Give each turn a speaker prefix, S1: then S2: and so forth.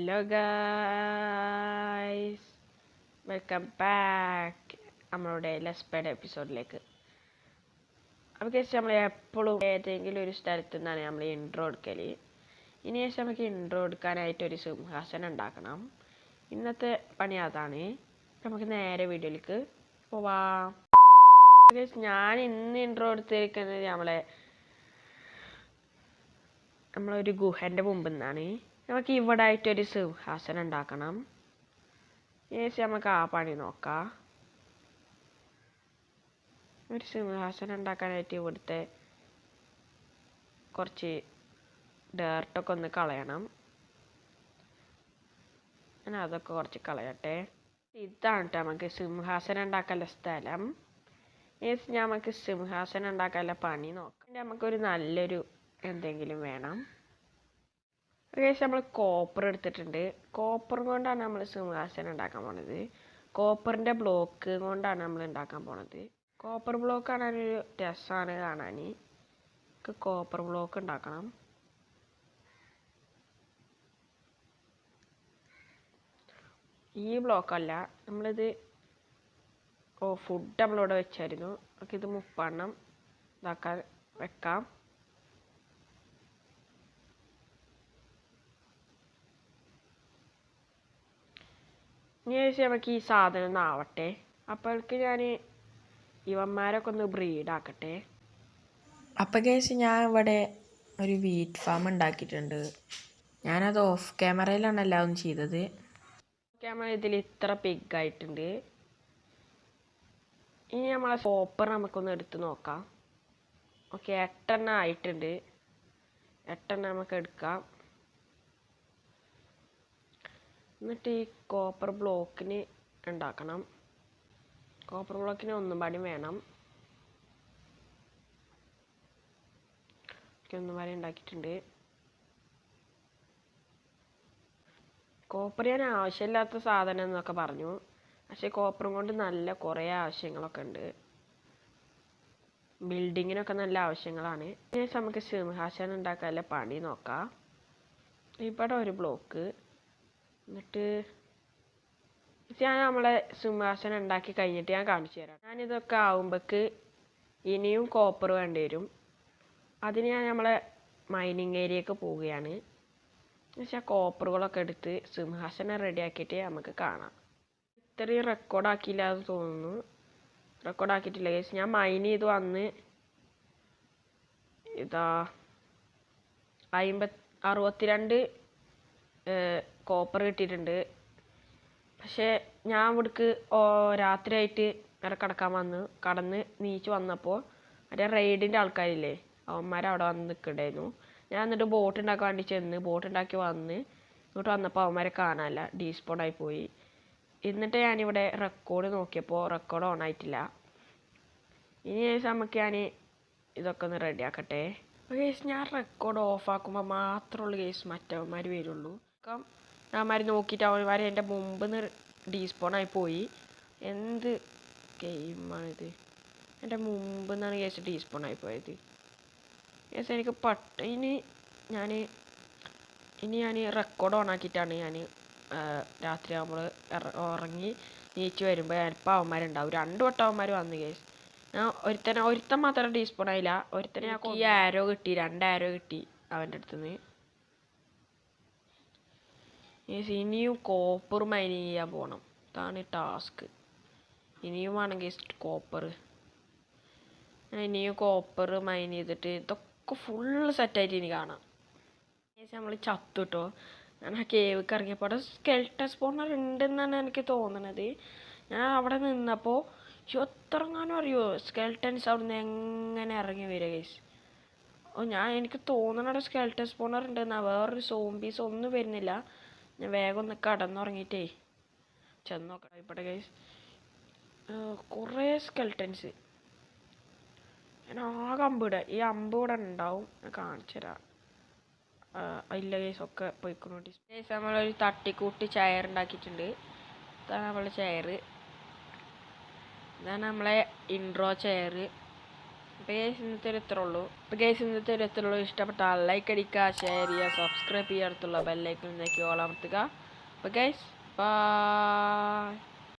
S1: Hello guys, welcome back നമ്മളുടെ ലെസ്പേഡ് എപ്പിസോഡിലേക്ക്. അപ്പോൾ ഗൈസ്, നമ്മൾ എപ്പോഴും ഏതെങ്കിലും ഒരു സ്ഥലത്തു നിന്നാണ് നമ്മൾ ഇൻട്രോ എടുക്കൽ. ഇനി ശേഷം നമുക്ക് ഇൻട്രോ എടുക്കാനായിട്ട് ഒരു സിംഹാസനം ഉണ്ടാക്കണം. ഇന്നത്തെ പണി അതാണ്. നമുക്ക് നേരെ വീഡിയോയിലേക്ക് പോവാം. ഗൈസ്, ഞാൻ ഇന്ന് ഇൻട്രോ എടുത്തിരിക്കുന്നത് നമ്മളൊരു ഗുഹൻ്റെ മുമ്പിൽ നിന്നാണ്. നമുക്ക് ഇവിടെ ആയിട്ടൊരു സിംഹാസനം ഉണ്ടാക്കണം. ഏകദേശം നമുക്ക് ആ പണി നോക്കാം. ഒരു സിംഹാസനം ഉണ്ടാക്കാനായിട്ട് ഇവിടുത്തെ കുറച്ച് ഡേർട്ടൊക്കെ ഒന്ന് കളയണം. ഞാൻ അതൊക്കെ കുറച്ച് കളയട്ടെ. ഇതാണ് കേട്ടോ നമുക്ക് സിംഹാസനം ഉണ്ടാക്കാനുള്ള സ്ഥലം. ഏകദേശം നമുക്ക് സിംഹാസനം ഉണ്ടാക്കാനുള്ള പണി നോക്കാം. നമുക്കൊരു നല്ലൊരു എന്തെങ്കിലും വേണം. ഏകദേശം നമ്മൾ കോപ്പർ എടുത്തിട്ടുണ്ട്. കോപ്പർ കൊണ്ടാണ് നമ്മൾ സിംഹാസനം ഉണ്ടാക്കാൻ പോണത്. കോപ്പറിൻ്റെ ബ്ലോക്ക് കൊണ്ടാണ് നമ്മൾ ഉണ്ടാക്കാൻ പോണത്. കോപ്പർ ബ്ലോക്ക് കാണാനൊരു രസമാണ് കാണാൻ. കോപ്പർ ബ്ലോക്ക് ഉണ്ടാക്കണം. ഈ ബ്ലോക്കല്ല, നമ്മളിത് ഫുഡ് നമ്മളിവിടെ വെച്ചായിരുന്നു. നമുക്ക് ഇത് 30 ഇതാക്കാൻ വെക്കാം. ഇനി നമുക്ക് ഈ സാധനം ഒന്ന് ആവട്ടെ. അപ്പോഴേക്ക് ഞാൻ ഇവന്മാരൊക്കെ ഒന്ന് ബ്രീഡാക്കട്ടെ.
S2: അപ്പം കേസ് ഞാൻ ഇവിടെ ഒരു വീറ്റ് ഫാം ഉണ്ടാക്കിയിട്ടുണ്ട്. ഞാനത് ഓഫ് ക്യാമറയിലാണ് എല്ലാം ചെയ്തത്.
S1: ക്യാമറ ഇതിൽ ഇത്ര പിഗായിട്ടുണ്ട്. ഇനി നമ്മളെ കോപ്പർ നമുക്കൊന്ന് എടുത്ത് നോക്കാം. ഓക്കെ, 8 ആയിട്ടുണ്ട്. 8 നമുക്ക് എടുക്കാം. എന്നിട്ട് ഈ കോപ്പർ ബ്ലോക്കിന് ഉണ്ടാക്കണം. കോപ്പർ ബ്ലോക്കിന് ഒന്നും പാടി വേണം. ഒന്നും പാടി ഉണ്ടാക്കിയിട്ടുണ്ട്. കോപ്പർ ഞാൻ ആവശ്യമില്ലാത്ത സാധനം എന്നൊക്കെ പറഞ്ഞു, പക്ഷേ കോപ്പറും കൊണ്ട് നല്ല കുറേ ആവശ്യങ്ങളൊക്കെ ഉണ്ട്. ബിൽഡിങ്ങിനൊക്കെ നല്ല ആവശ്യങ്ങളാണ്. നമുക്ക് സിംഹാസനം ഉണ്ടാക്കാനുള്ള പണി നോക്കാം. ഇവിടെ ഒരു ബ്ലോക്ക്. എന്നിട്ട് ഞാൻ നമ്മളെ സിംഹാസനം ഉണ്ടാക്കി കഴിഞ്ഞിട്ട് ഞാൻ കാണിച്ചു തരാം. ഞാനിതൊക്കെ ആവുമ്പോഴേക്ക് ഇനിയും കോപ്പർ വേണ്ടി വരും. അതിന് ഞാൻ നമ്മളെ മൈനിങ് ഏരിയക്ക് പോവുകയാണ്. എന്നുവെച്ചാൽ കോപ്പറുകളൊക്കെ എടുത്ത് സിംഹാസനം റെഡിയാക്കിയിട്ട് നമുക്ക് കാണാം. ഇത്രയും റെക്കോർഡാക്കിയില്ല എന്ന് തോന്നുന്നു. റെക്കോർഡാക്കിയിട്ടില്ല കേസ്. ഞാൻ മൈൻ ചെയ്ത് വന്ന് ഇതാ 62 കോപ്പർ കിട്ടിയിട്ടുണ്ട്. പക്ഷേ ഞാൻ ഇവിടേക്ക് രാത്രിയായിട്ട് നേരെ കടന്ന് നീച്ച് വന്നപ്പോൾ മറ്റേ റെയ്ഡിൻ്റെ ആൾക്കാരില്ലേ, അവന്മാരവിടെ വന്ന് നിൽക്കണ്ടായിരുന്നു. ഞാൻ എന്നിട്ട് ബോട്ട് ഉണ്ടാക്കാൻ വേണ്ടി ചെന്ന് ബോട്ട് ഉണ്ടാക്കി വന്ന് ഇങ്ങോട്ട് വന്നപ്പോൾ അവന്മാരെ കാണാനില്ല, ഡീസ്പോണായി പോയി. എന്നിട്ട് ഞാനിവിടെ റെക്കോർഡ് നോക്കിയപ്പോൾ റെക്കോർഡ് ഓൺ ആയിട്ടില്ല. ഇനി നമുക്ക് ഞാൻ ഇതൊക്കെ ഒന്ന് റെഡിയാക്കട്ടെ. കേസ് ഞാൻ റെക്കോർഡ് ഓഫാക്കുമ്പോൾ മാത്രമേ ഉള്ളൂ കേസ് മറ്റവന്മാർ വരുള്ളൂ. അവന്മാർ നോക്കിയിട്ട് അവന്മാർ എൻ്റെ മുമ്പ് നിന്ന് ഡീസ്പോണായി പോയി. എന്ത് ഗെയിമാണിത്? എൻ്റെ മുമ്പ് നിന്നാണ് കേസ് ഡീസ്പോണായി പോയത്. കേസ് എനിക്ക് ഇനി ഞാൻ റെക്കോർഡ് ഓൺ ആക്കിയിട്ടാണ് ഞാൻ രാത്രി നമ്മൾ ഉറങ്ങി നീച്ച് വരുമ്പോൾ ചിലപ്പോൾ അവന്മാരുണ്ടാവും. 2 വട്ടം അവന്മാർ വന്നു കേസ്. ഞാൻ ഒരുത്തൻ മാത്രം ഡീസ്പോൺ ആയില്ല. ഒരുത്തനെ ഞാൻ ഈ ആരോ കിട്ടി, 2 ആരോ കിട്ടി അവൻ്റെ അടുത്തുനിന്ന്. ഇനിയും കോപ്പർ മൈനിങ് ചെയ്യാൻ പോകണം. ഇതാണ് ടാസ്ക്. ഇനിയും വേണമെങ്കിൽ കോപ്പർ മൈൻ ചെയ്തിട്ട് ഇതൊക്കെ ഫുള്ള് സെറ്റായിട്ട് ഇനി കാണാം. നമ്മൾ ചത്തു കേട്ടോ. ഞാൻ ആ കേവിക്ക് ഇറങ്ങിയപ്പോൾ അവിടെ സ്കെൽട്ടൻ സ്പോണർ ഉണ്ടെന്നാണ് എനിക്ക് തോന്നണത്. ഞാൻ അവിടെ നിന്നപ്പോൾ എത്രങ്ങാനും അറിയോ സ്കെൽട്ടൻസ് അവിടെ നിന്ന് എങ്ങനെ ഇറങ്ങി വരിക ഗൈസ്. എനിക്ക് തോന്നണ സ്കെൽട്ടൻ സ്പോണർ ഉണ്ടെന്നാ. വേറൊരു സോംബീസ് ഒന്നും വരുന്നില്ല. ഞാൻ വേഗം ഒന്ന് കടന്നുറങ്ങിയിട്ടേ ചെന്ന് നോക്കാം. ഇവിടെ ഗൈസ് കുറേ സ്കെൽട്ടൻസ്. ഞാൻ ആകെ അമ്പിടെ ഈ അമ്പ് ഇവിടെ ഉണ്ടാവും. ഞാൻ കാണിച്ചു തരാം. ഇല്ല ഗൈസ്, ഒക്കെ പോയിക്കൊണ്ടു. ഗൈസ്, നമ്മളൊരു തട്ടിക്കൂട്ടി ചെയർ ഉണ്ടാക്കിയിട്ടുണ്ട്. ഇതാണ് നമ്മളെ ചെയർ. ഇതാണ് നമ്മളെ ഇൻട്രോ ചെയർ. അപ്പോൾ ഗൈസ് ഇന്നത്തെ ഒരു ഇത്രേ ഉള്ളൂ. ഇഷ്ടപ്പെട്ടാൽ ലൈക്ക് അടിക്കുക, ഷെയർ ചെയ്യുക, സബ്സ്ക്രൈബ് ചെയ്യുക, അടുത്തുള്ള ബെല്ലൈക്കൺ ഞെക്കി ഓൾ അമർത്തുക. അപ്പോൾ ഗൈസ് ബൈ.